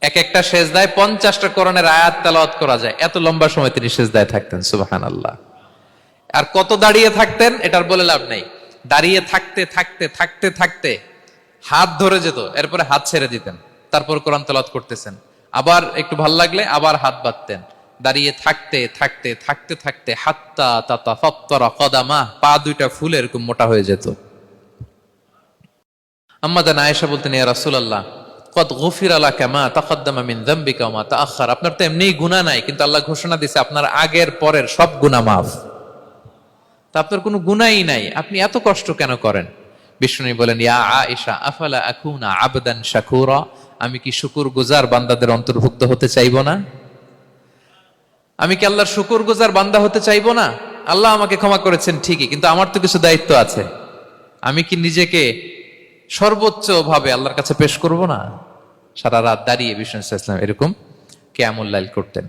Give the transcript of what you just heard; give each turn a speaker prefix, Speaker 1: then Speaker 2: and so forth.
Speaker 1: এক একটা সেজদায় 50টা কোরআনের আয়াত তেলাওয়াত করা যায়, এত লম্বা সময় তিনি সেজদায় থাকতেন। সুবহানাল্লাহ। আর কত দাঁড়িয়ে থাকতেন এটার বলে লাভ নেই। দাঁড়িয়ে থাকতে থাকতে থাকতে থাকতে হাত ধরে যেত, এরপরে হাত ছেড়ে দিতেন, তারপর কোরআন তেলাওয়াত করতেছেন। আবার একটু ভাল লাগলে আবার হাত বাঁধতেন। দাঁড়িয়ে থাকতে থাকতে থাকতে থাকতে হাত্তা তাতাফাত্তারা কদামা, পা দুইটা ফুলে এরকম মোটা হয়ে যেত। আম্মা জান আয়েশা বলতেন, ইয়া রাসূলুল্লাহ কদ গুফিরা লাকা মা তাকদ্দামা মিন যামবিকা ওয়া মা তাআখার। আপনার তো এমনিই গুনাহ নাই, কিন্তু আল্লাহ ঘোষণা দিয়েছে আপনার আগের পরের সব গুনাহ মাফ। তা আপনার কোনো গুনাহই নাই, আপনি এত কষ্ট কেন করেন? বিষ্ণু বলেন, ইয়া আয়েশা আফালা আকুনা আবদান শাকুরা, আমি কি শুকরগুজার বান্দাদের অন্তর্ভুক্ত হতে চাইবো না? আমি কি আল্লাহর শুকরগুজার বান্দা হতে চাইবো না? আল্লাহ আমাকে ক্ষমা করেছেন ঠিকই, কিন্তু আমার তো কিছু দায়িত্ব আছে। আমি কি নিজেকে সর্বোচ্চ ভাবে আল্লাহর কাছে পেশ করব না? সারা রাত দাঁড়িয়ে বিষ্ণু ইসলাম এরকম কিয়ামুল লাইল করতেন।